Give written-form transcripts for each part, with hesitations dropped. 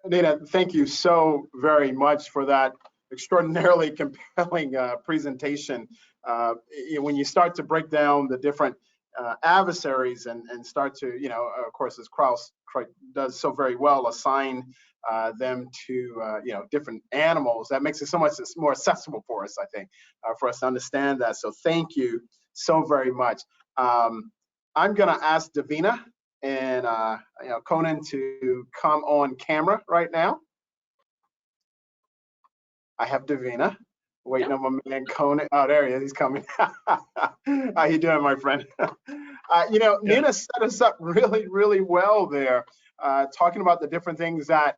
Nina, thank you so very much for that extraordinarily compelling presentation. When you start to break down the different adversaries and start to, of course, as CrowdStrike does so very well, assign them to, different animals, that makes it so much more accessible for us, I think, for us to understand that. So thank you so very much. I'm going to ask Davina and Conan to come on camera right now. I have Davina waiting on my man Conan. Oh, there he is. He's coming. How you doing, my friend? Nina set us up really, really well there, talking about the different things that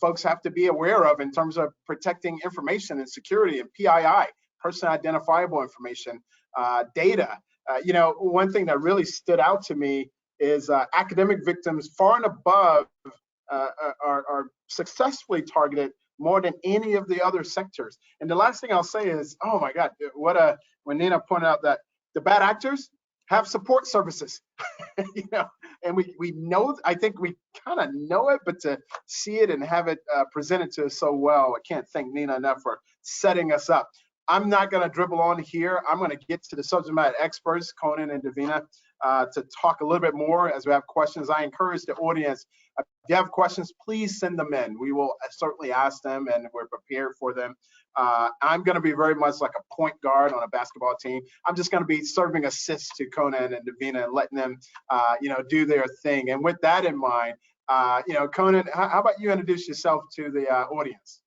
folks have to be aware of in terms of protecting information and security and PII, personally identifiable information, data. One thing that really stood out to me is academic victims far and above are successfully targeted more than any of the other sectors. And the last thing I'll say is, oh my God, when Nina pointed out that the bad actors have support services, and we know, I think we kind of know it, but to see it and have it presented to us so well, I can't thank Nina enough for setting us up. I'm not going to dribble on here. I'm going to get to the subject matter experts, Conan and Davina, to talk a little bit more as we have questions. I encourage the audience, if you have questions, please send them in. We will certainly ask them, and we're prepared for them. I'm going to be very much like a point guard on a basketball team. I'm just going to be serving assists to Conan and Davina and letting them, do their thing. And with that in mind, Conan, how about you introduce yourself to the audience?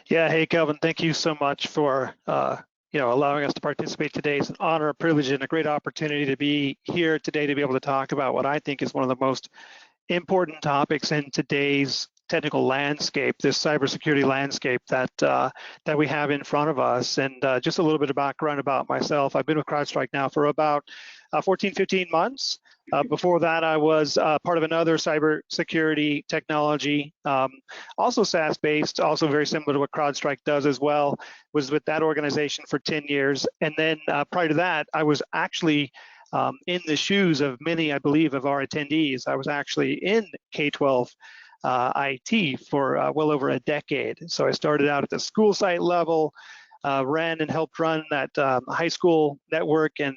Yeah, hey, Kelvin, thank you so much for allowing us to participate today. It's an honor, a privilege, and a great opportunity to be here today to be able to talk about what I think is one of the most important topics in today's technical landscape, this cybersecurity landscape that we have in front of us. And just a little bit of background about myself. I've been with CrowdStrike now for about 14, 15 months. Before that, I was part of another cybersecurity technology, also SaaS-based, also very similar to what CrowdStrike does as well. Was with that organization for 10 years. And then prior to that, I was actually in the shoes of many, I believe, of our attendees. I was actually in K12 IT for well over a decade. So I started out at the school site level, ran and helped run that high school network and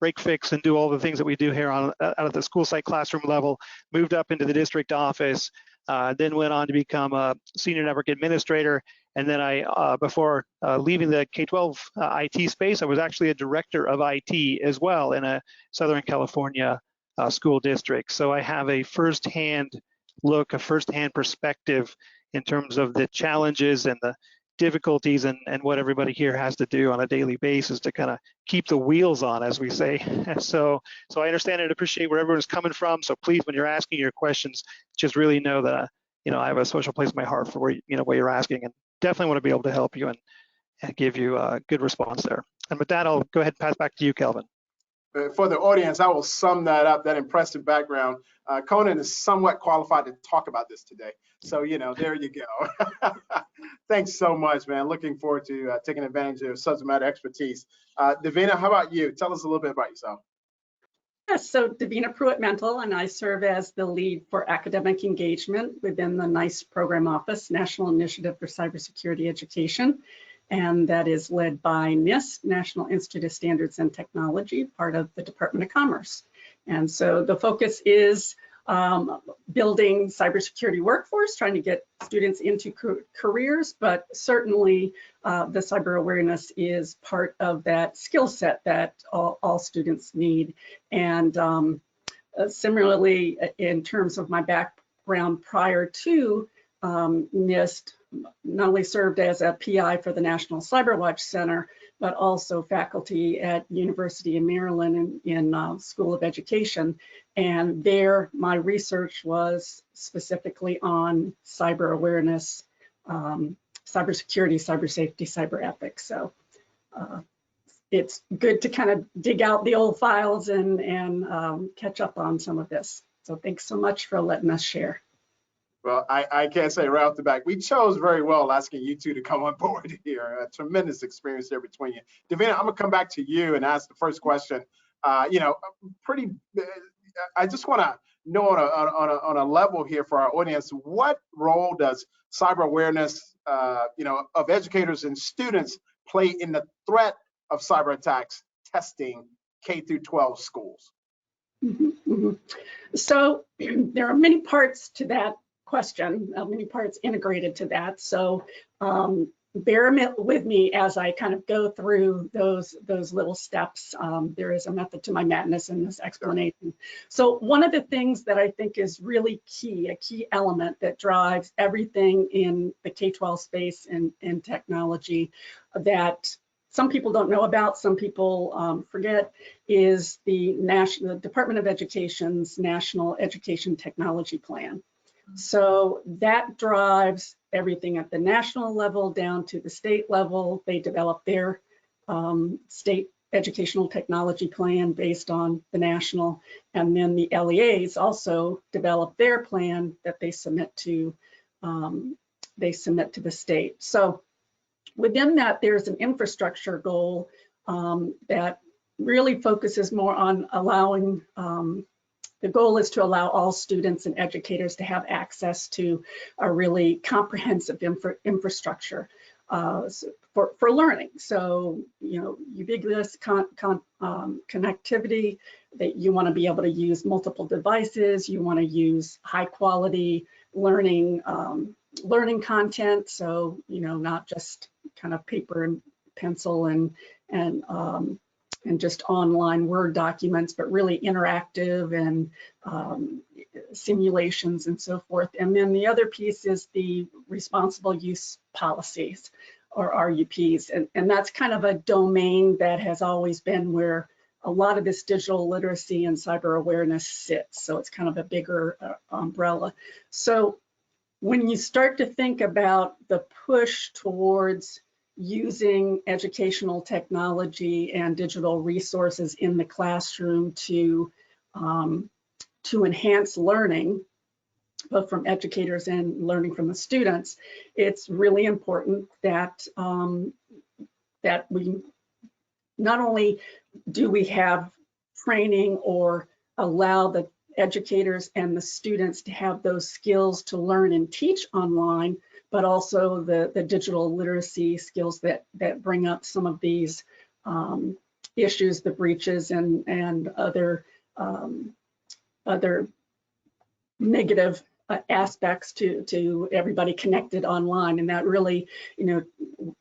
break fix and do all the things that we do here out of the school site classroom level, moved up into the district office, then went on to become a senior network administrator. And then I, before leaving the K12 IT space, I was actually a director of IT as well in a Southern California school district. So I have a firsthand look, a firsthand perspective in terms of the challenges and the difficulties and what everybody here has to do on a daily basis to kind of keep the wheels on, as we say. So I understand and appreciate where everyone's coming from. So please, when you're asking your questions, just really know that I have a special place in my heart for where what you're asking, and definitely want to be able to help you and give you a good response there. And with that, I'll go ahead and pass back to you, Kelvin. For the audience, I will sum that up, that impressive background. Conan is somewhat qualified to talk about this today. So, there you go. Thanks so much, man. Looking forward to taking advantage of subject matter expertise. Davina, how about you? Tell us a little bit about yourself. Yes, so Davina Pruitt-Mentle, and I serve as the lead for academic engagement within the NICE Program Office, National Initiative for Cybersecurity Education. And that is led by NIST, National Institute of Standards and Technology, part of the Department of Commerce. And so the focus is building cybersecurity workforce, trying to get students into careers, but certainly the cyber awareness is part of that skill set that all students need. And similarly, in terms of my background prior to NIST, not only served as a PI for the National Cyberwatch Center, but also faculty at University of Maryland in School of Education. And there, my research was specifically on cyber awareness, cybersecurity, cyber safety, cyber ethics. So it's good to kind of dig out the old files and catch up on some of this. So thanks so much for letting us share. Well, I can't say right off the back, we chose very well asking you two to come on board here. A tremendous experience there between you. Davina, I'm gonna come back to you and ask the first question. I just wanna know on a level here for our audience, what role does cyber awareness, of educators and students play in the threat of cyber attacks testing K-12 schools? So there are many parts to that question, many parts integrated to that. So bear with me as I kind of go through those little steps. There is a method to my madness in this explanation. So one of the things that I think is really key, a key element that drives everything in the K-12 space and technology that some people don't know about, some people forget, is the Department of Education's National Education Technology Plan. So that drives everything at the national level down to the state level. They develop their state educational technology plan based on the national, and then the LEAs also develop their plan that they submit to the state. So within that, there's an infrastructure goal that really focuses more on allowing, the goal is to allow all students and educators to have access to a really comprehensive infrastructure for learning. So, ubiquitous connectivity, that you want to be able to use multiple devices, you want to use high quality learning content. So, not just kind of paper and pencil and just online Word documents, but really interactive and simulations and so forth. And then the other piece is the responsible use policies, or RUPs. And that's kind of a domain that has always been where a lot of this digital literacy and cyber awareness sits. So it's kind of a bigger umbrella. So when you start to think about the push towards using educational technology and digital resources in the classroom to enhance learning, both from educators and learning from the students, it's really important that that we not only do we have training or allow the educators and the students to have those skills to learn and teach online, but also the digital literacy skills that bring up some of these issues, the breaches and other negative aspects to everybody connected online. And that really,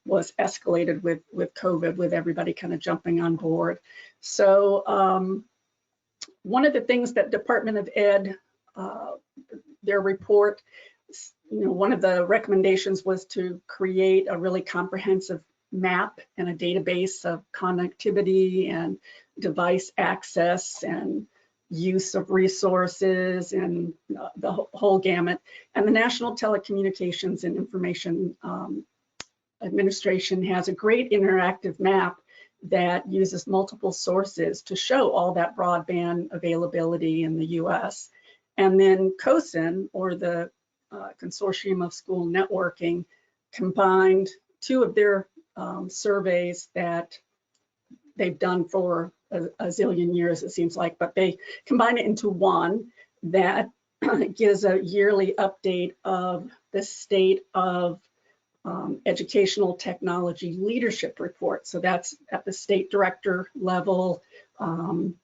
was escalated with COVID, with everybody kind of jumping on board. So one of the things that Department of Ed, their report, one of the recommendations was to create a really comprehensive map and a database of connectivity and device access and use of resources and the whole gamut. And the National Telecommunications and Information Administration has a great interactive map that uses multiple sources to show all that broadband availability in the US. And then COSN, or the Consortium of School Networking, combined two of their surveys that they've done for a zillion years, it seems like, but they combine it into one that gives a yearly update of the state of educational technology leadership report. So that's at the state director level and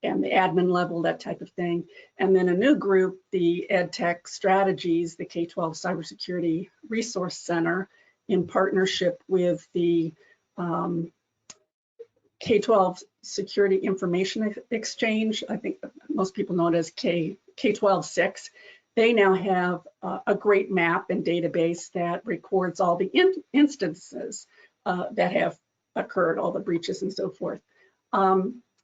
the admin level, that type of thing. And then a new group, the EdTech Strategies, the K12 Cybersecurity Resource Center, in partnership with the K12 Security Information Exchange. I think most people know it as K12-6. They now have a great map and database that records all the instances that have occurred, all the breaches and so forth.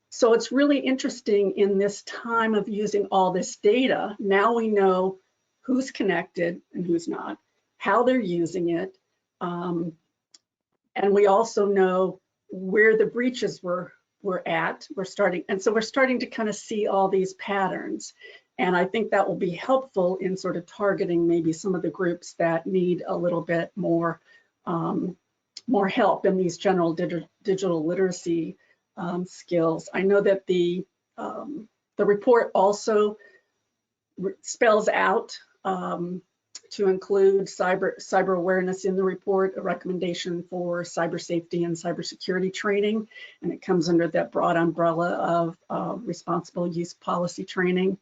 So it's really interesting in this time of using all this data. Now we know who's connected and who's not, how they're using it, and we also know where the breaches were at. We're starting to kind of see all these patterns. And I think that will be helpful in sort of targeting maybe some of the groups that need a little bit more help in these general digital literacy skills. I know that the report also spells out to include cyber awareness in the report, a recommendation for cyber safety and cybersecurity training, and it comes under that broad umbrella of responsible use policy training.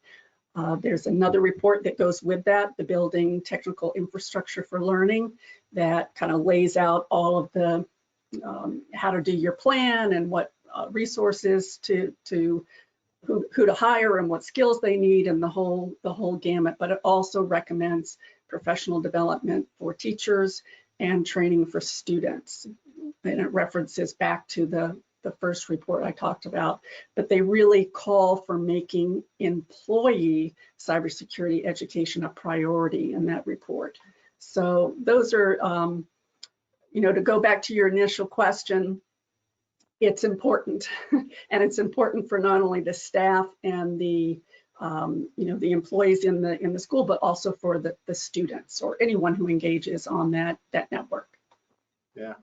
There's another report that goes with that, the Building Technical Infrastructure for Learning, that kind of lays out all of the how to do your plan and what resources to who to hire and what skills they need and the whole gamut. But it also recommends professional development for teachers and training for students. And it references back to the first report I talked about, but they really call for making employee cybersecurity education a priority in that report. So those are, to go back to your initial question, it's important, and it's important for not only the staff and the the employees in the school, but also for the students or anyone who engages on that network. Yeah,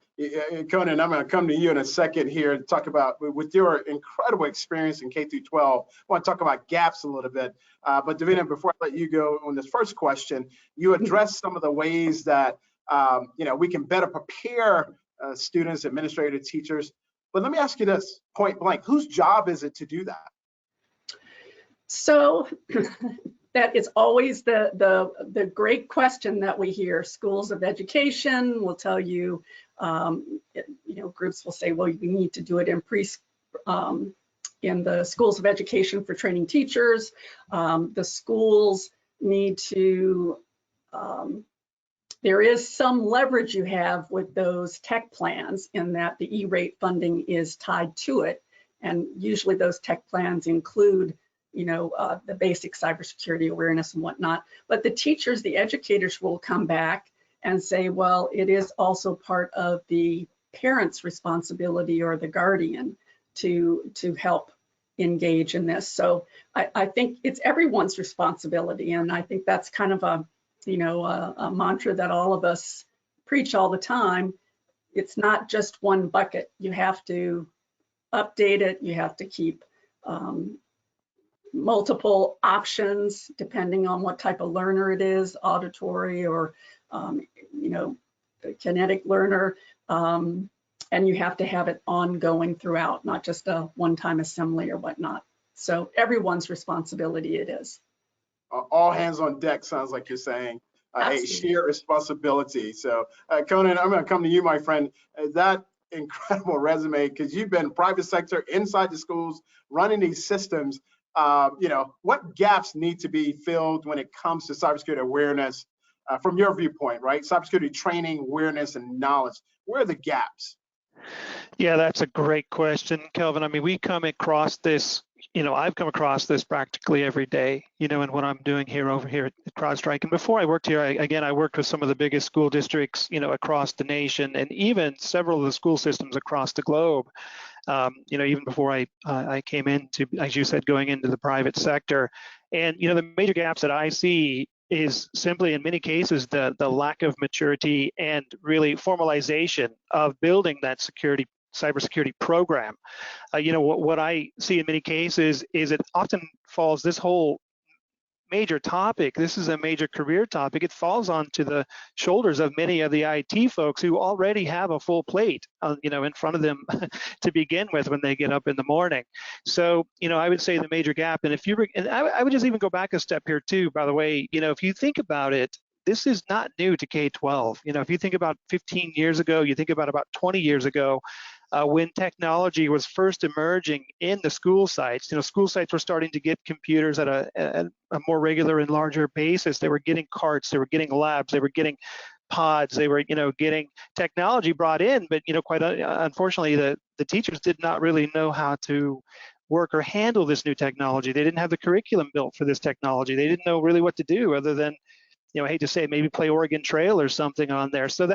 Conan, I'm going to come to you in a second here and talk about, with your incredible experience in K-12, I want to talk about gaps a little bit. But Davina, before I let you go on this first question, you addressed some of the ways that we can better prepare students, administrators, teachers. But let me ask you this, point blank, whose job is it to do that? So that is always the great question that we hear. Schools of education will tell you, groups will say, well, you need to do it in the schools of education for training teachers. The schools need to, there is some leverage you have with those tech plans in that the E-rate funding is tied to it. And usually those tech plans include the basic cybersecurity awareness and whatnot. But the teachers, the educators will come back and say, well, it is also part of the parent's responsibility or the guardian to help engage in this. So I think it's everyone's responsibility. And I think that's kind of a mantra that all of us preach all the time. It's not just one bucket. You have to update it. You have to keep multiple options depending on what type of learner it is, auditory or kinetic learner, and you have to have it ongoing throughout, not just a one-time assembly or whatnot. So everyone's responsibility it is. All hands on deck sounds like you're saying. A shared responsibility. So Conan, I'm going to come to you, my friend. That incredible resume, because you've been private sector inside the schools running these systems. What gaps need to be filled when it comes to cybersecurity awareness from your viewpoint, right? Cybersecurity training, awareness, and knowledge. Where are the gaps? Yeah, that's a great question, Kelvin. I mean, we come across this, I've come across this practically every day, in what I'm doing over here at CrowdStrike. And before I worked here, I worked with some of the biggest school districts, across the nation, and even several of the school systems across the globe. Even before I came into, as you said, going into the private sector. And, the major gaps that I see is simply in many cases the lack of maturity and really formalization of building that cybersecurity program. What I see in many cases is it often falls, this whole major topic, this is a major career topic, it falls onto the shoulders of many of the IT folks who already have a full plate, in front of them to begin with when they get up in the morning. So, I would say the major gap, and I would just even go back a step here too, by the way, if you think about it, this is not new to K-12. If you think about 15 years ago, you think about 20 years ago, when technology was first emerging in the school sites, school sites were starting to get computers at a more regular and larger basis. They were getting carts, they were getting labs, they were getting pods, they were, getting technology brought in, but, quite unfortunately, the teachers did not really know how to work or handle this new technology. They didn't have the curriculum built for this technology. They didn't know really what to do other than, I hate to say it, maybe play Oregon Trail or something on there. So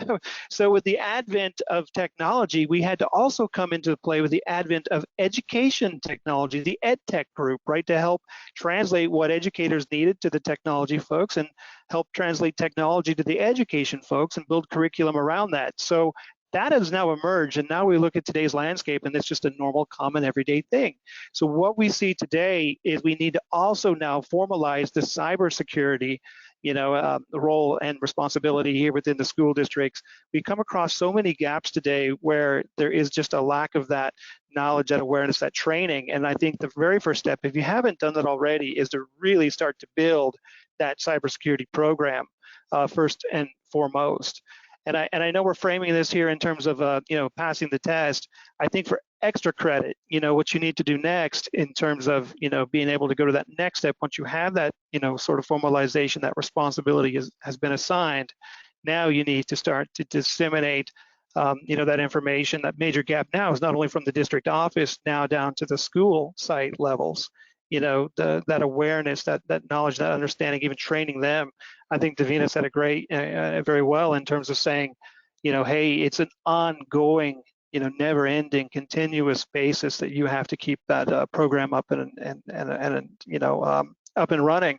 with the advent of technology, we had to also come into play with the advent of education technology, the ed tech group, right, to help translate what educators needed to the technology folks and help translate technology to the education folks and build curriculum around that. So That has now emerged, and now we look at today's landscape, and it's just a normal, common, everyday thing. So what we see today is we need to also now formalize the cybersecurity, the role and responsibility here within the school districts. We come across so many gaps today where there is just a lack of that knowledge, that awareness, that training. And I think the very first step, if you haven't done that already, is to really start to build that cybersecurity program first and foremost. And I know we're framing this here in terms of passing the test. I think for extra credit, what you need to do next in terms of being able to go to that next step, once you have that sort of formalization, that responsibility has been assigned. Now you need to start to disseminate that information. That major gap now is not only from the district office now down to the school site levels. That awareness, that knowledge, that understanding, even training them. I think Davina said it very well in terms of saying, hey, it's an ongoing, never-ending, continuous basis that you have to keep that program up and up and running.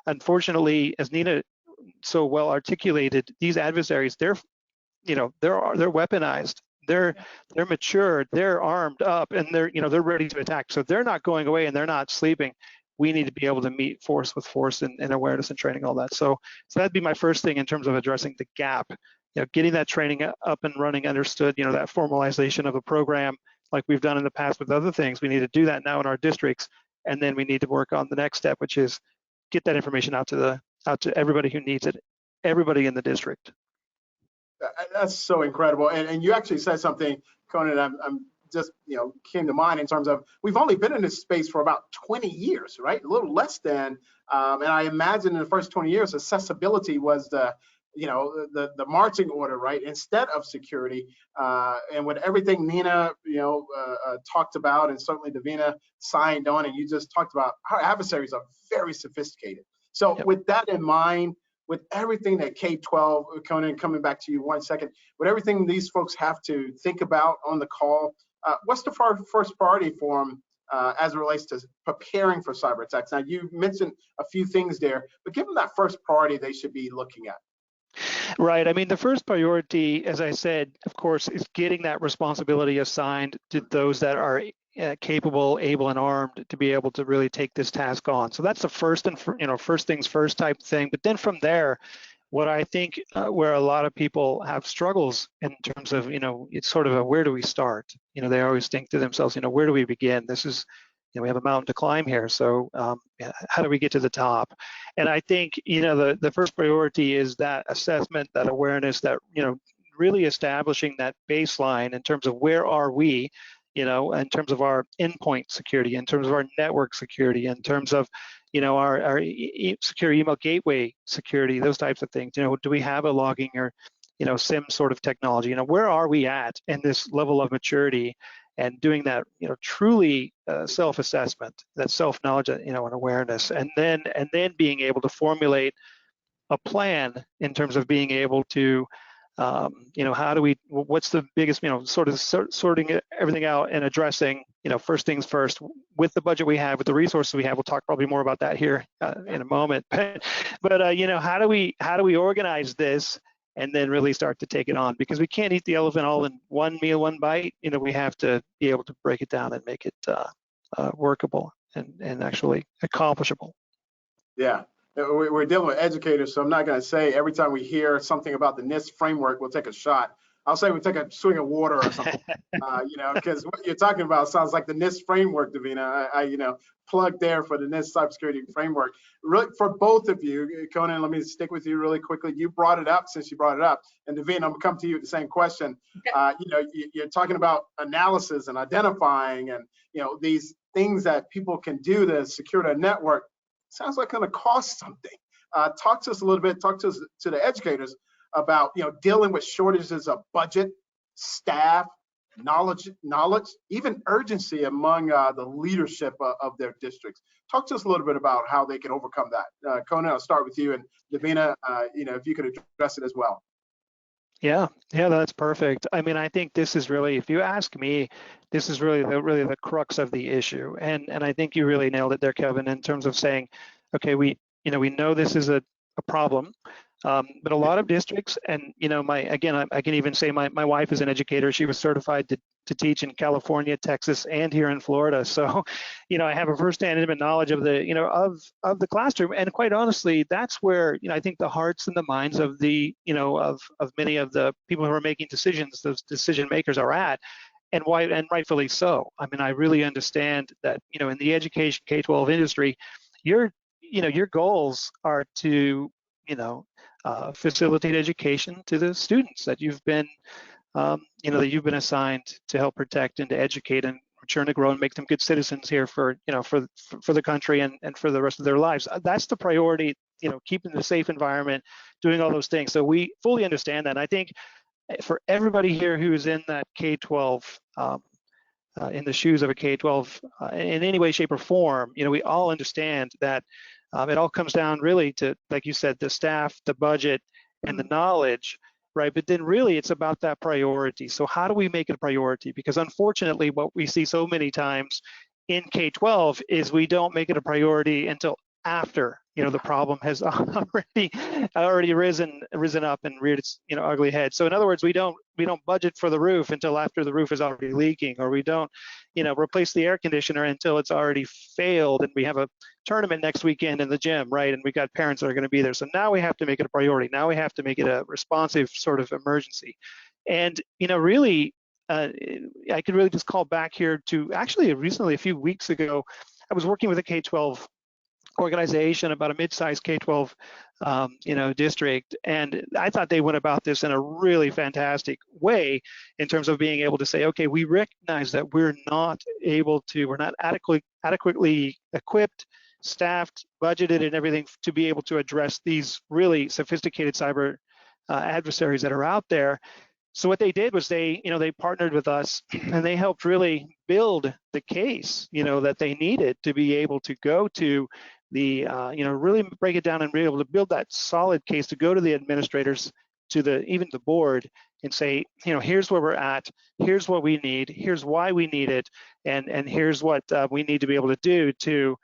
Unfortunately, as Nina so well articulated, these adversaries, they're weaponized. They're mature, they're armed up, and they're ready to attack. So they're not going away and they're not sleeping. We need to be able to meet force with force and awareness and training, all that. So that'd be my first thing in terms of addressing the gap. Getting that training up and running, understood, that formalization of a program like we've done in the past with other things. We need to do that now in our districts, and then we need to work on the next step, which is get that information out to everybody who needs it, everybody in the district. That's so incredible. And you actually said something, Conan, I'm just, came to mind in terms of, we've only been in this space for about 20 years, right? A little less than, and I imagine in the first 20 years, accessibility was the marching order, right? Instead of security. And with everything Nina, talked about, and certainly Davina signed on, and you just talked about, our adversaries are very sophisticated. So with that in mind, with everything that K12, Conan, coming back to you 1 second, with everything these folks have to think about on the call, what's the first priority for them as it relates to preparing for cyber attacks? Now, you mentioned a few things there, but give them that first priority they should be looking at. Right. I mean, the first priority, as I said, of course, is getting that responsibility assigned to those that are capable, able, and armed to be able to really take this task on. So that's the first and first things first type thing. But then from there, what I think where a lot of people have struggles in terms of it's sort of a where do we start? They always think to themselves, where do we begin? This is we have a mountain to climb here. So how do we get to the top? And I think the first priority is that assessment, that awareness, that really establishing that baseline in terms of where are we. In terms of our endpoint security, in terms of our network security, in terms of, our secure email gateway security, those types of things. Do we have a logging or, SIM sort of technology? Where are we at in this level of maturity, and doing that, truly self-assessment, that self-knowledge, and awareness, and then being able to formulate a plan in terms of being able to what's the biggest, sort of sorting everything out and addressing, first things first, with the budget we have, with the resources we have. We'll talk probably more about that here in a moment. But how do we organize this and then really start to take it on? Because we can't eat the elephant all in one meal, one bite. We have to be able to break it down and make it workable and actually accomplishable. Yeah. We're dealing with educators, so I'm not going to say every time we hear something about the NIST framework, we'll take a shot. I'll say we take a swig of water or something, because what you're talking about sounds like the NIST framework, Davina. I plug there for the NIST cybersecurity framework. Really, for both of you, Conan, let me stick with you really quickly. You brought it up, since you brought it up, and Davina, I'm going to come to you with the same question. Okay. You're talking about analysis and identifying, and these things that people can do to secure their network. Sounds like going to cost something. Talk to us a little bit, talk to the educators about dealing with shortages of budget, staff, knowledge, even urgency among the leadership of their districts. Talk to us a little bit about how they can overcome that. Conan, I'll start with you, and Davina, if you could address it as well. Yeah, that's perfect. I mean, I think this is really, if you ask me, this is really the crux of the issue. And I think you really nailed it there, Kelvin, in terms of saying, okay, we know this is a problem. But a lot of districts, and I can even say my wife is an educator. She was certified to teach in California, Texas, and here in Florida. So, I have a firsthand intimate knowledge of the of the classroom. And quite honestly, that's where I think the hearts and the minds of the of many of the people who are making decisions, those decision makers, are at. And rightfully so. I mean, I really understand that in the education K-12 industry, your goals are to facilitate education to the students that you've been that you've been assigned to help protect and to educate and mature and grow and make them good citizens here for the country and for the rest of their lives. That's the priority. Keeping the safe environment, doing all those things. So we fully understand that. And I think for everybody here who's in that K-12, in the shoes of a K-12 in any way, shape, or form, we all understand that it all comes down really to, like you said, the staff, the budget, and the knowledge, right? But then really it's about that priority. So how do we make it a priority? Because unfortunately, what we see so many times in K-12 is we don't make it a priority until after the problem has already risen up and reared its ugly head. So in other words, we don't budget for the roof until after the roof is already leaking, or we don't replace the air conditioner until it's already failed and we have a tournament next weekend in the gym, right? And we got parents that are going to be there. So now we have to make it a priority. Now we have to make it a responsive sort of emergency. And really, I could really just call back here to actually recently, a few weeks ago, I was working with a K-12 organization about a mid-sized K-12 district, and I thought they went about this in a really fantastic way in terms of being able to say, okay, we recognize that we're not adequately equipped, staffed, budgeted, and everything to be able to address these really sophisticated cyber adversaries that are out there. So what they did was they partnered with us and they helped really build the case, that they needed to be able to go to the, really break it down and be able to build that solid case to go to the administrators, to even the board, and say, here's where we're at, here's what we need, here's why we need it, and here's what we need to be able to do to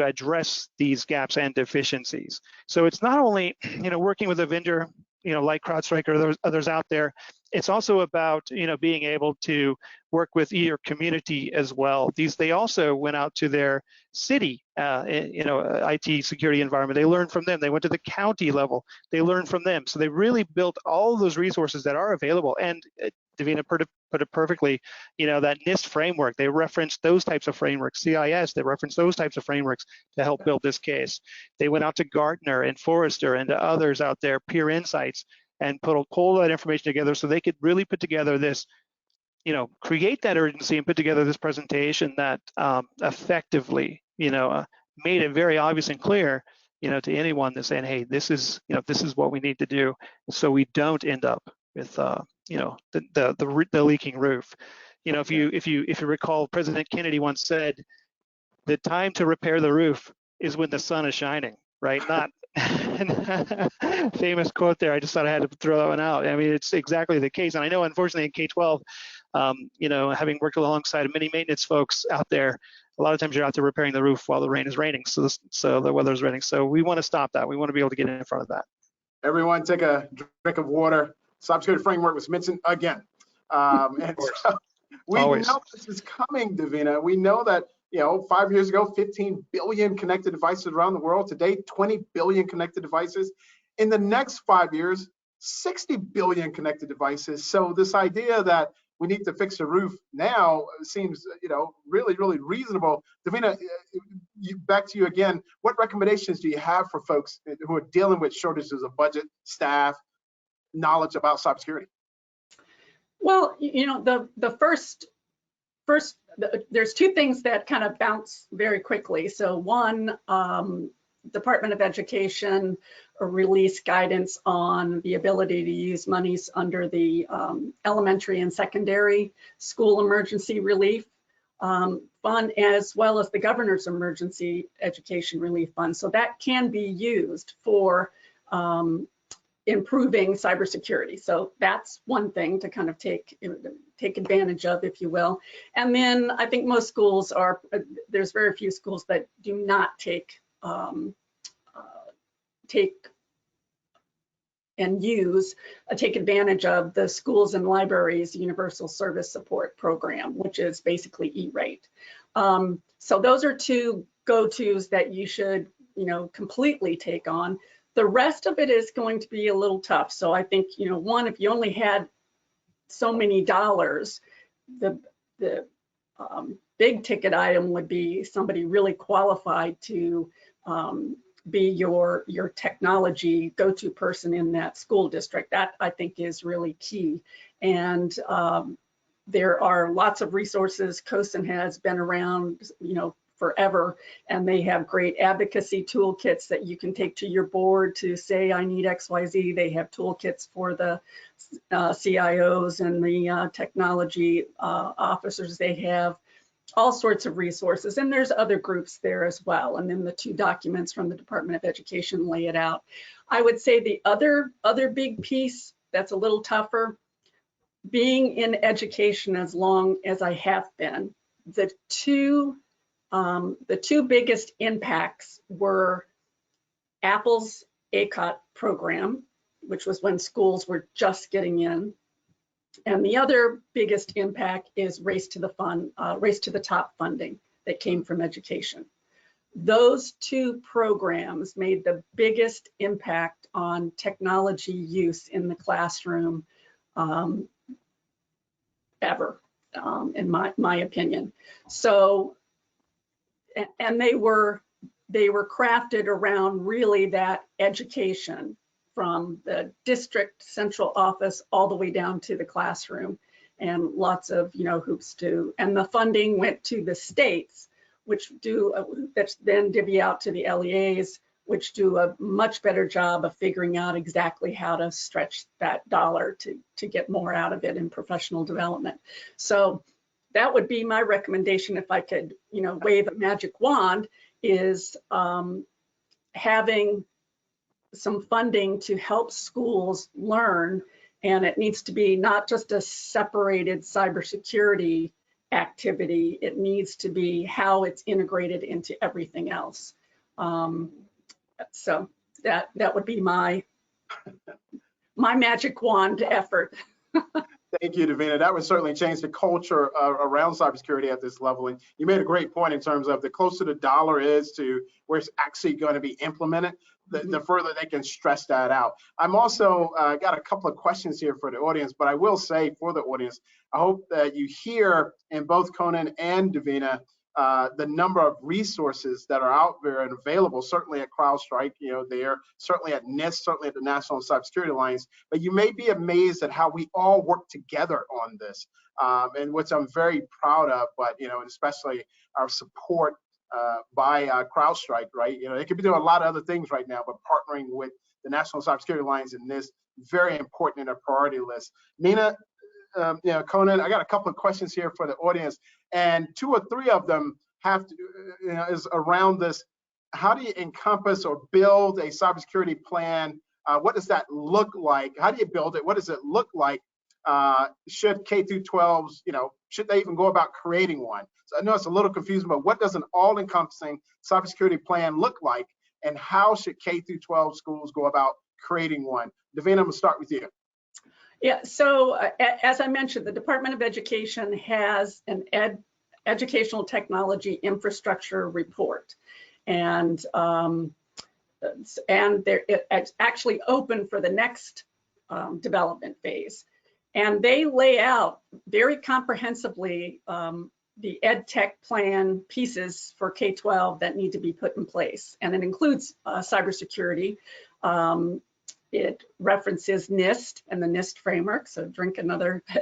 address these gaps and deficiencies. So it's not only, working with a vendor, like CrowdStrike or others out there. It's also about, being able to work with your community as well. They also went out to their city, IT security environment. They learned from them. They went to the county level. They learned from them. So they really built all those resources that are available. And Davina put it perfectly, that NIST framework, they referenced those types of frameworks, CIS, they referenced those types of frameworks to help build this case. They went out to Gartner and Forrester and to others out there, Peer Insights, and pull all that information together so they could really put together this, create that urgency and put together this presentation that effectively, made it very obvious and clear, to anyone that's saying, hey, this is what we need to do so we don't end up with the leaking roof. If you recall, President Kennedy once said, the time to repair the roof is when the sun is shining, right? Not famous quote there. I just thought I had to throw that one out. I mean, it's exactly the case. And I know, unfortunately, in K-12, having worked alongside many maintenance folks out there, a lot of times you're out there repairing the roof while the rain is raining. So the weather's raining. So we want to stop that. We want to be able to get in front of that. Everyone take a drink of water. Cybersecurity framework was mentioned again. And so we know this is coming, Davina. We know that, 5 years ago, 15 billion connected devices around the world. Today, 20 billion connected devices. In the next 5 years, 60 billion connected devices. So this idea that we need to fix the roof now seems, really, really reasonable. Davina, back to you again. What recommendations do you have for folks who are dealing with shortages of budget, staff, knowledge about cybersecurity? Well, the first, there's two things that kind of bounce very quickly. So one, Department of Education released guidance on the ability to use monies under the elementary and secondary school emergency relief fund, as well as the governor's emergency education relief fund. So that can be used for improving cybersecurity. So that's one thing to kind of take advantage of, if you will. And then I think most schools there's very few schools that do not take and use, take advantage of the Schools and Libraries Universal Service Support Program, which is basically E-rate. So those are two go-tos that you should, completely take on. The rest of it is going to be a little tough. So I think, one, if you only had so many dollars, the big ticket item would be somebody really qualified to be your technology go-to person in that school district. That I think is really key. And there are lots of resources. Conan has been around, forever, and they have great advocacy toolkits that you can take to your board to say, I need XYZ. They have toolkits for the CIOs and the technology officers. They have all sorts of resources, and there's other groups there as well. And then the 2 documents from the Department of Education lay it out. I would say the other big piece that's a little tougher, being in education as long as I have been, the two biggest impacts were Apple's ACOT program, which was when schools were just getting in. And the other biggest impact is race to the top funding that came from education. Those 2 programs made the biggest impact on technology use in the classroom ever, in my opinion. So, and they were crafted around really that education from the district central office all the way down to the classroom, and lots of hoops to. And the funding went to the states, which that's then divvy out to the LEAs, which do a much better job of figuring out exactly how to stretch that dollar to get more out of it in professional development. So that would be my recommendation if I could, wave a magic wand, is having some funding to help schools learn. And it needs to be not just a separated cybersecurity activity, it needs to be how it's integrated into everything else. So that would be my magic wand effort. Thank you, Davina. That would certainly change the culture around cybersecurity at this level. And you made a great point in terms of the closer the dollar is to where it's actually going to be implemented, the further they can stress that out. I'm also got a couple of questions here for the audience, but I will say for the audience, I hope that you hear in both Conan and Davina the number of resources that are out there and available, certainly at CrowdStrike, there, certainly at NIST, certainly at the National Cybersecurity Alliance, but you may be amazed at how we all work together on this, and which I'm very proud of, but, and especially our support by CrowdStrike, right? They could be doing a lot of other things right now, but partnering with the National Cybersecurity Alliance and NIST, very important in our priority list. Nina, Conan, I got a couple of questions here for the audience, and 2 or 3 of them have to, is around this. How do you encompass or build a cybersecurity plan? What does that look like? How do you build it? What does it look like? Should K-12s, should they even go about creating one? So I know it's a little confusing, but what does an all-encompassing cybersecurity plan look like, and how should K-12 schools go about creating one? Davina, I'm gonna start with you. Yeah, so as I mentioned, the Department of Education has an educational technology infrastructure report, and it's actually open for the next development phase. And they lay out very comprehensively the ed tech plan pieces for K-12 that need to be put in place, and it includes cybersecurity. It references NIST and the NIST framework, so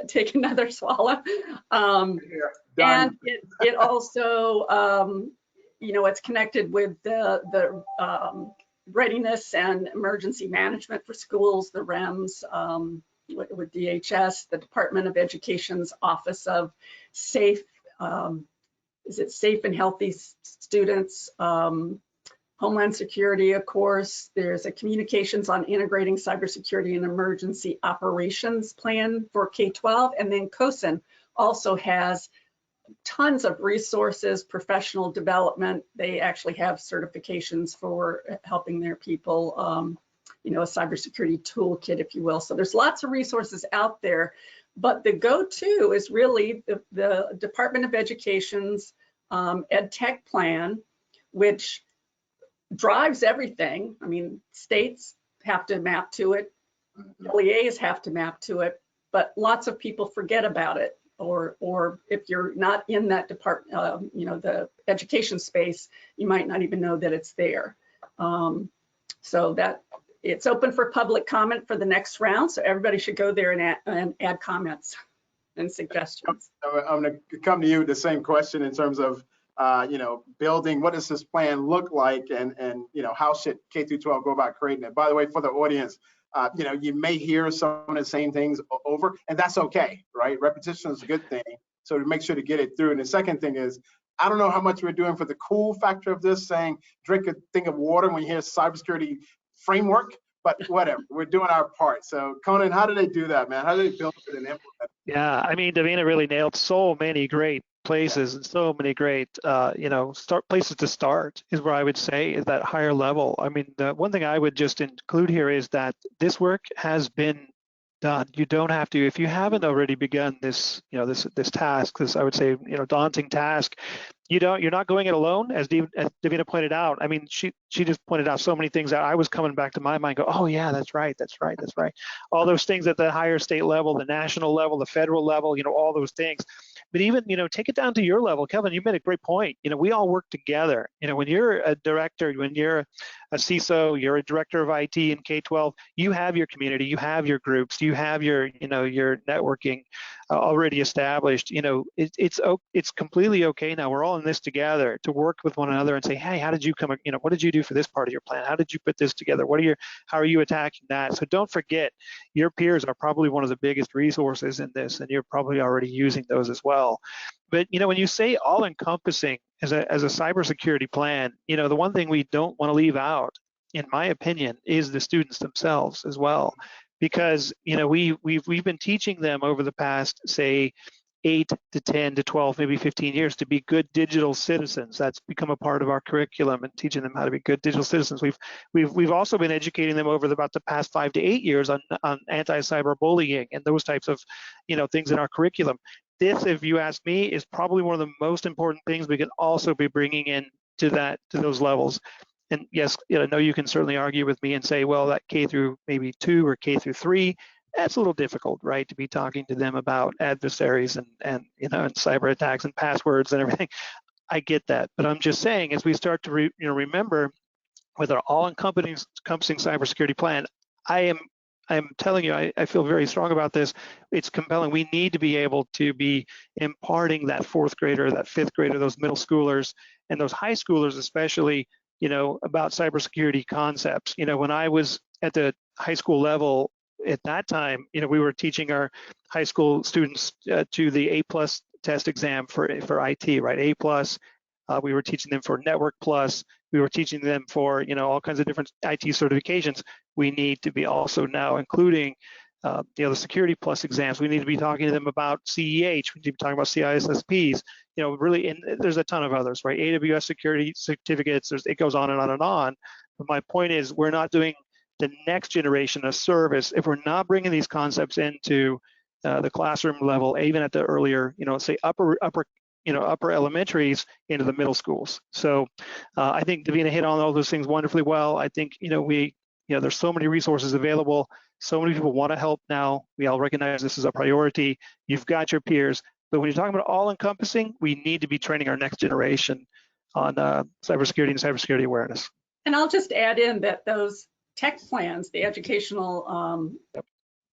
take another swallow. And it also, it's connected with the readiness and emergency management for schools, the REMS, with DHS, the Department of Education's Office of Safe, Safe and Healthy Students, Homeland Security, of course. There's a communications on integrating cybersecurity and emergency operations plan for K-12. And then COSIN also has tons of resources, professional development. They actually have certifications for helping their people a cybersecurity toolkit, if you will. So there's lots of resources out there, but the go-to is really the Department of Education's Ed Tech plan, which drives everything. I mean, states have to map to it, LEAs have to map to it, but lots of people forget about it. Or if you're not in that department, the education space, you might not even know that it's there. So that it's open for public comment for the next round. So everybody should go there and add comments and suggestions. I'm going to come to you with the same question in terms of, building, what does this plan look like, and how should K-12 go about creating it? By the way, for the audience, you may hear some of the same things over, and that's okay, right? Repetition is a good thing. So to make sure to get it through. And the second thing is, I don't know how much we're doing for the cool factor of this, saying drink a thing of water when you hear cybersecurity framework, but whatever, we're doing our part. So Conan, how do they do that, man? How do they build it and implement it? Yeah, I mean, Davina really nailed so many great places and so many great, places to start is where I would say is that higher level. I mean, the one thing I would just include here is that this work has been done. You don't have to, if you haven't already begun this, this task, this, I would say, daunting task, you're not going it alone, as Davina pointed out. I mean, she just pointed out so many things that I was coming back to my mind, go, oh yeah, that's right. All those things at the higher state level, the national level, the federal level, all those things. But even, take it down to your level. Kelvin, you made a great point. We all work together. When you're a director, when you're a CISO, you're a director of IT in K-12, you have your community, you have your groups, you have your, your networking already established. It's completely okay now. We're all in this together to work with one another and say, hey, how did you come, what did you do for this part of your plan? How did you put this together? How are you attacking that? So don't forget, your peers are probably one of the biggest resources in this, and you're probably already using those as well. But when you say all-encompassing as a cybersecurity plan, the one thing we don't want to leave out, in my opinion, is the students themselves as well, because we've been teaching them over the past, say, 8 to 10 to 12, maybe 15 years to be good digital citizens. That's become a part of our curriculum, and teaching them how to be good digital citizens. We've also been educating them over about the past 5 to 8 years on anti-cyberbullying and those types of things in our curriculum. This, if you ask me, is probably one of the most important things we can also be bringing in to those levels. And yes, I know you can certainly argue with me and say, well, that K through maybe 2 or K through 3, that's a little difficult, right, to be talking to them about adversaries and and cyber attacks and passwords and everything. I get that, but I'm just saying, as we start to remember, with our all-encompassing cybersecurity plan, I am telling you, I feel very strong about this. It's compelling. We need to be able to be imparting that 4th grader, that 5th grader, those middle schoolers, and those high schoolers especially, about cybersecurity concepts. When I was at the high school level, at that time, we were teaching our high school students to the A+ test exam for IT, right? A+. We were teaching them for Network Plus. We were teaching them for all kinds of different IT certifications. We need to be also now including the Security Plus exams. We need to be talking to them about CEH. We need to be talking about CISSPs. Really, and there's a ton of others, right? AWS security certificates. It goes on and on and on. But my point is, we're not doing the next generation of service if we're not bringing these concepts into the classroom level, even at the earlier, say upper elementaries into the middle schools. So I think Davina hit on all those things wonderfully well. I think there's so many resources available. So many people want to help now. We all recognize this is a priority. You've got your peers, but when you're talking about all-encompassing, we need to be training our next generation on cybersecurity and cybersecurity awareness. And I'll just add in that those tech plans, the educational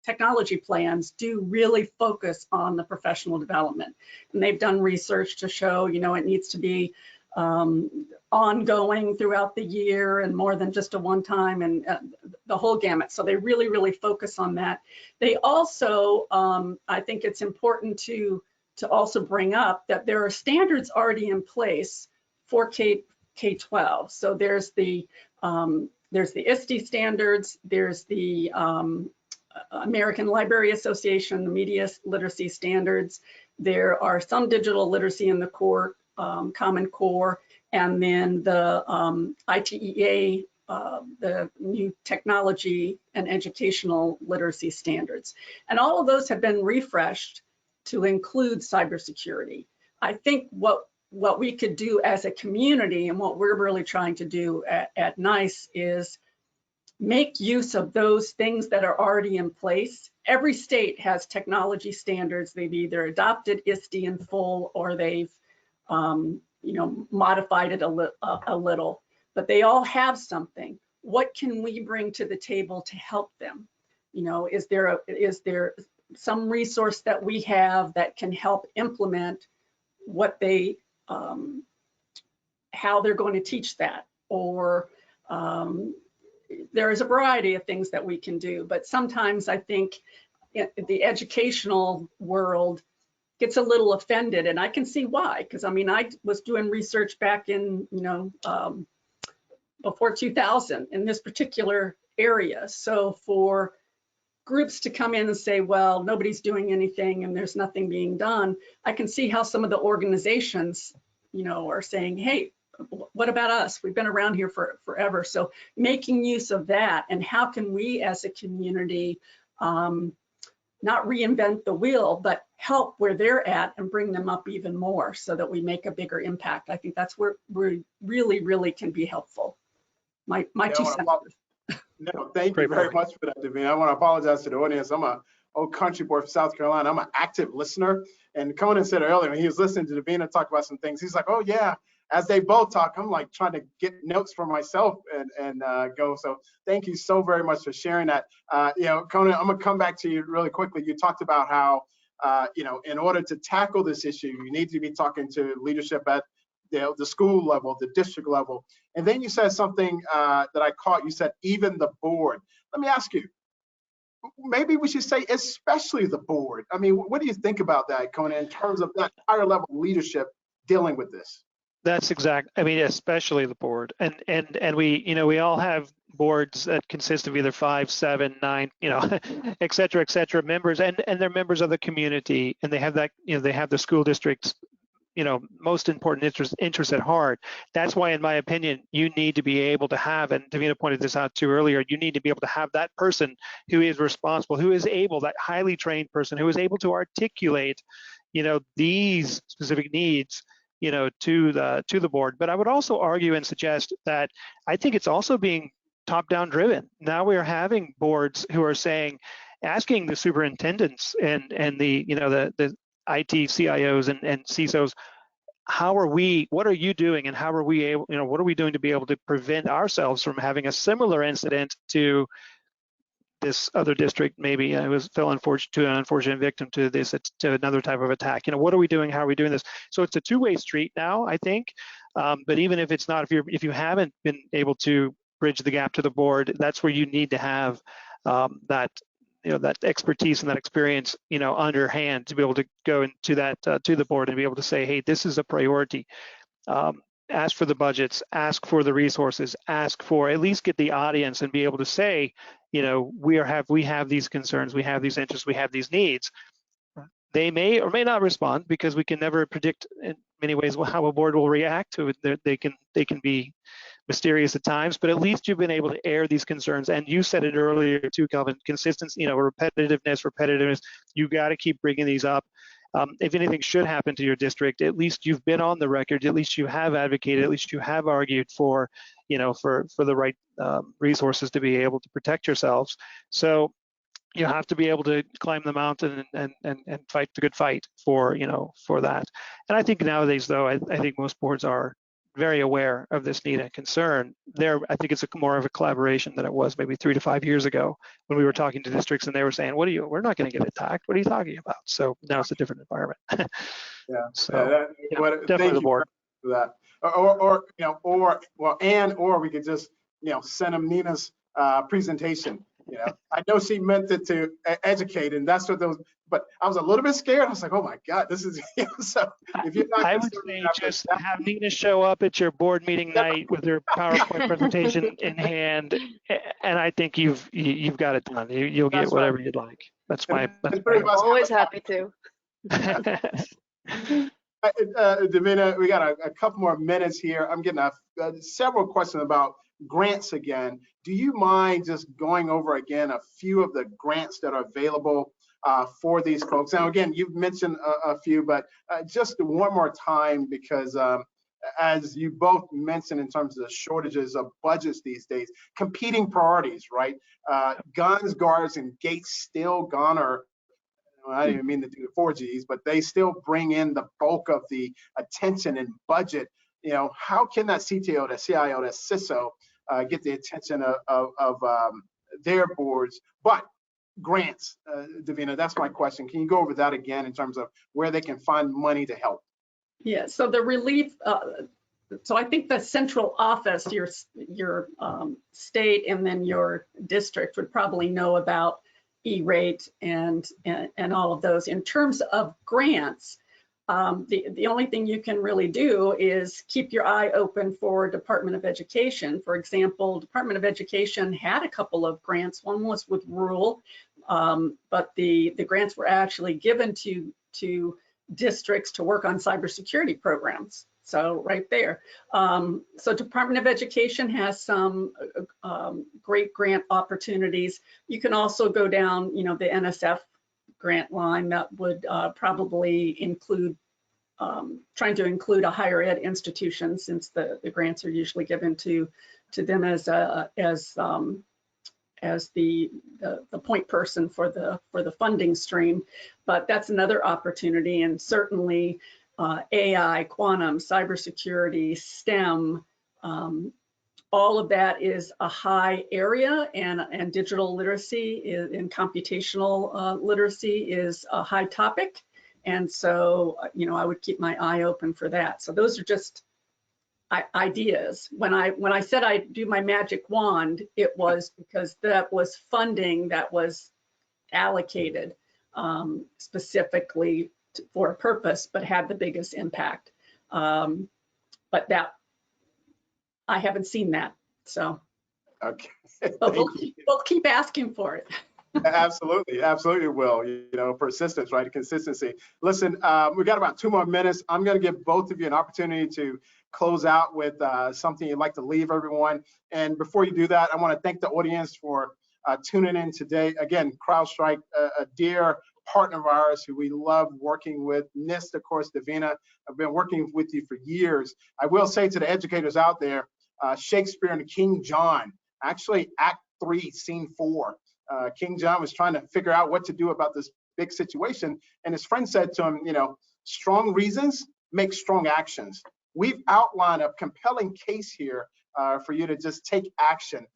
technology plans, do really focus on the professional development. And they've done research to show, it needs to be ongoing throughout the year and more than just a one-time, and the whole gamut. So they really, really focus on that. They also, I think it's important to also bring up that there are standards already in place for K-12. So there's the ISTE standards, there's the American Library Association, the media literacy standards. There are some digital literacy in the core, Common Core, and then the ITEA the new technology and educational literacy standards. And all of those have been refreshed to include cybersecurity. I think what we could do as a community and what we're really trying to do at NICE is make use of those things that are already in place. Every state has technology standards. They've either adopted ISTE in full or they've modified it a little, but they all have something. What can we bring to the table to help them? Is there some resource that we have that can help implement what they, how they're going to teach that? Or there is a variety of things that we can do, but sometimes I think the educational world gets a little offended, and I can see why, because I mean, I was doing research back in, before 2000 in this particular area. So for groups to come in and say, well, nobody's doing anything and there's nothing being done, I can see how some of the organizations, are saying, hey, what about us? We've been around here forever. So making use of that, and how can we as a community not reinvent the wheel, but help where they're at and bring them up even more so that we make a bigger impact. I think that's where we really, really can be helpful. My 2 cents. No, thank you very much for that, Davina. I want to apologize to the audience. I'm a old country boy from South Carolina. I'm an active listener. And Conan said earlier when he was listening to Davina talk about some things, he's like, oh yeah, as they both talk, I'm like trying to get notes for myself and go. So thank you so very much for sharing that. Conan, I'm gonna come back to you really quickly. You talked about how, in order to tackle this issue, you need to be talking to leadership at the school level, the district level. And then you said something that I caught. You said even the board. Let me ask you, maybe we should say especially the board. I mean, what do you think about that, Conan, in terms of that higher level leadership dealing with this? That's exact. I mean, especially the board, and we all have boards that consist of either 5, 7, 9, et cetera, members, and they're members of the community, and they have that, they have the school district's, most important interest at heart. That's why, in my opinion, you need to be able to have, and Davina pointed this out too earlier, you need to be able to have that person who is responsible, who is able, that highly trained person who is able to articulate, these specific needs, to the board. But I would also argue and suggest that I think it's also being top-down driven. Now we are having boards who are asking the superintendents and the the IT CIOs and CISOs, what are you doing, and how are we able, what are we doing to be able to prevent ourselves from having a similar incident to this other district, maybe fell an unfortunate victim to this, to another type of attack. What are we doing? How are we doing this? So it's a two-way street now, I think. But even if it's not, if you haven't been able to bridge the gap to the board, that's where you need to have that expertise and that experience, underhand to be able to go into that to the board and be able to say, hey, this is a priority. Ask for the budgets, ask for the resources, ask for, at least get the audience and be able to say, we have these concerns, we have these interests, we have these needs. They may or may not respond, because we can never predict in many ways how a board will react to it. They can be mysterious at times, but at least you've been able to air these concerns. And you said it earlier too, Kelvin, consistency, repetitiveness, you got to keep bringing these up. If anything should happen to your district, at least you've been on the record, at least you have advocated, at least you have argued for, for the right resources to be able to protect yourselves. So you have to be able to climb the mountain and fight the good fight for, for that. And I think nowadays, though, I think most boards are very aware of this need and concern. I think it's more of a collaboration than it was maybe 3 to 5 years ago when we were talking to districts and they were saying, we're not going to get attacked. What are you talking about? So now it's a different environment. Yeah. So definitely the board for that. Or we could just, send them Nina's presentation. I know she meant it to educate, and that's what those. But I was a little bit scared. I was like, oh my God, this is. So if you're not, I would say just have Nina show up at your board meeting night with her PowerPoint presentation in hand, and I think you've got it done. You'll get whatever you'd like. That's my. Always happy to. Davina, we got a couple more minutes here. I'm getting several questions about grants again. Do you mind just going over again a few of the grants that are available for these folks? Now, again, you've mentioned a few, but just one more time, because as you both mentioned in terms of the shortages of budgets these days, competing priorities, right? Guns, guards, and gates still garner, I didn't even mean to do the 4Gs, but they still bring in the bulk of the attention and budget. How can that CTO, that CIO, that CISO get the attention of their boards? But grants, Davina, that's my question. Can you go over that again in terms of where they can find money to help? Yeah, so the relief, so I think the central office, your state and then your district would probably know about E-rate and all of those. In terms of grants, the only thing you can really do is keep your eye open for Department of Education. For example, Department of Education had a couple of grants. One was with rural, but the grants were actually given to districts to work on cybersecurity programs. So right there. So Department of Education has some great grant opportunities. You can also go down, the NSF grant line that would probably include, trying to include a higher ed institution, since the grants are usually given to them as the point person for the funding stream. But that's another opportunity, and certainly AI, quantum, cybersecurity, STEM, all of that is a high area, and digital literacy and computational literacy is a high topic. And so, I would keep my eye open for that. So those are just ideas. When I said I'd do my magic wand, it was because that was funding that was allocated specifically for a purpose, but had the biggest impact. But that, I haven't seen that, so. Okay. But we'll keep asking for it. Absolutely will. Persistence, right? Consistency. Listen, we got about 2 more minutes. I'm going to give both of you an opportunity to close out with something you'd like to leave everyone. And before you do that, I want to thank the audience for tuning in today. Again, CrowdStrike, a dear partner of ours who we love working with. NIST, of course, Davina, I've been working with you for years. I will say to the educators out there, Shakespeare and King John, actually Act 3, Scene 4. King John was trying to figure out what to do about this big situation, and his friend said to him, strong reasons make strong actions. We've outlined a compelling case here for you to just take action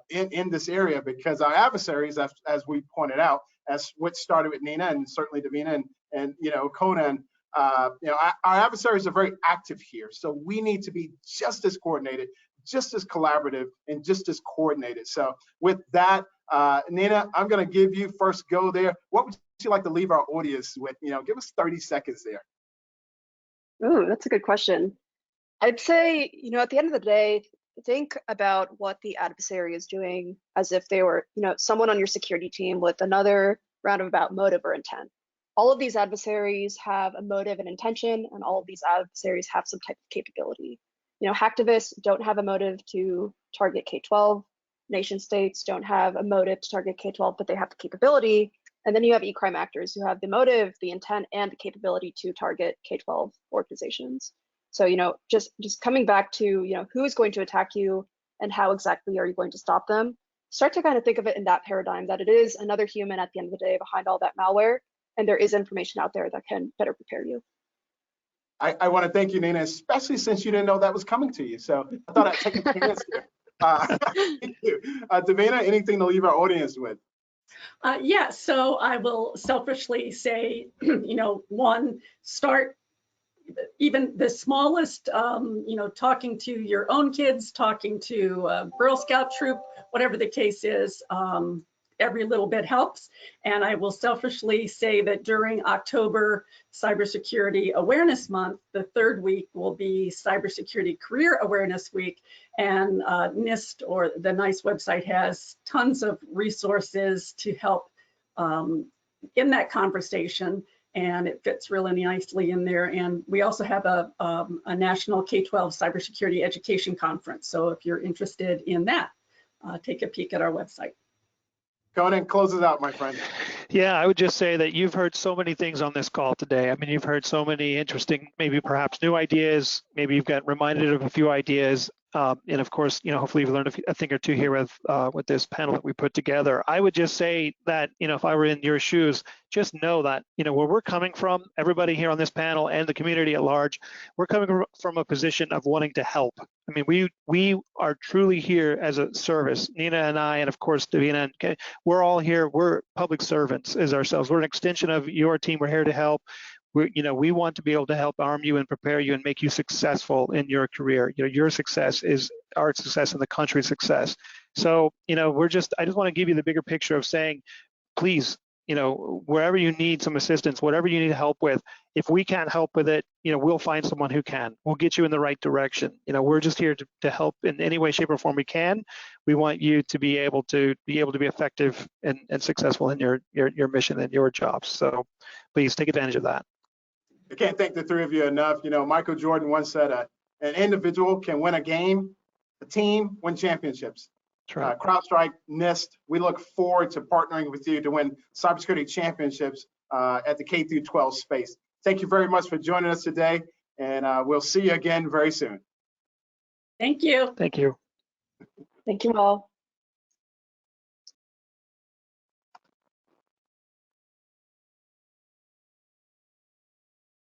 in this area, because our adversaries, as we pointed out, as what started with Nina and certainly Davina and Conan, our adversaries are very active here. So we need to be just as coordinated, just as collaborative, and just as coordinated. So with that, Nina, I'm going to give you first go there. What would you like to leave our audience with? Give us 30 seconds there. Ooh, that's a good question. I'd say, at the end of the day, think about what the adversary is doing as if they were, someone on your security team with another roundabout motive or intent. All of these adversaries have a motive and intention, and all of these adversaries have some type of capability. Hacktivists don't have a motive to target K12. Nation states don't have a motive to target K12, but they have the capability. And then you have e-crime actors who have the motive, the intent, and the capability to target K12 organizations. So, just coming back to, who is going to attack you and how exactly are you going to stop them? Start to kind of think of it in that paradigm, that it is another human at the end of the day behind all that malware, and there is information out there that can better prepare you. I want to thank you, Nina, especially since you didn't know that was coming to you. So I thought I'd take a chance here. Thank you. Davina, anything to leave our audience with? Yeah, so I will selfishly say, one, start even the smallest, talking to your own kids, talking to a Girl Scout troop, whatever the case is, every little bit helps. And I will selfishly say that during October Cybersecurity Awareness Month, the third week will be Cybersecurity Career Awareness Week. And NIST, or the NICE website, has tons of resources to help in that conversation. and it fits really nicely in there. And we also have a national K-12 cybersecurity education conference. So if you're interested in that, take a peek at our website. Conan, close it out, my friend. Yeah, I would just say that you've heard so many things on this call today. I mean, you've heard so many interesting, maybe perhaps new ideas. Maybe you've got reminded of a few ideas. And of course, hopefully you've learned a thing or two here with this panel that we put together. I would just say that, if I were in your shoes, just know that, where we're coming from, everybody here on this panel and the community at large, we're coming from a position of wanting to help. I mean, we are truly here as a service. Nina and I, and of course, Davina, and we're all here. We're public servants as ourselves. We're an extension of your team. We're here to help. We want to be able to help arm you and prepare you and make you successful in your career. Your success is our success and the country's success. So, I just want to give you the bigger picture of saying, please, wherever you need some assistance, whatever you need help with, if we can't help with it, we'll find someone who can. We'll get you in the right direction. We're just here to help in any way, shape, or form we can. We want you to be able to be effective and successful in your mission and your jobs. So please take advantage of that. I can't thank the three of you enough. Michael Jordan once said, an individual can win a game, a team win championships. Right. CrowdStrike, NIST, we look forward to partnering with you to win cybersecurity championships at the K-12 space. Thank you very much for joining us today, and we'll see you again very soon. Thank you. Thank you. Thank you all.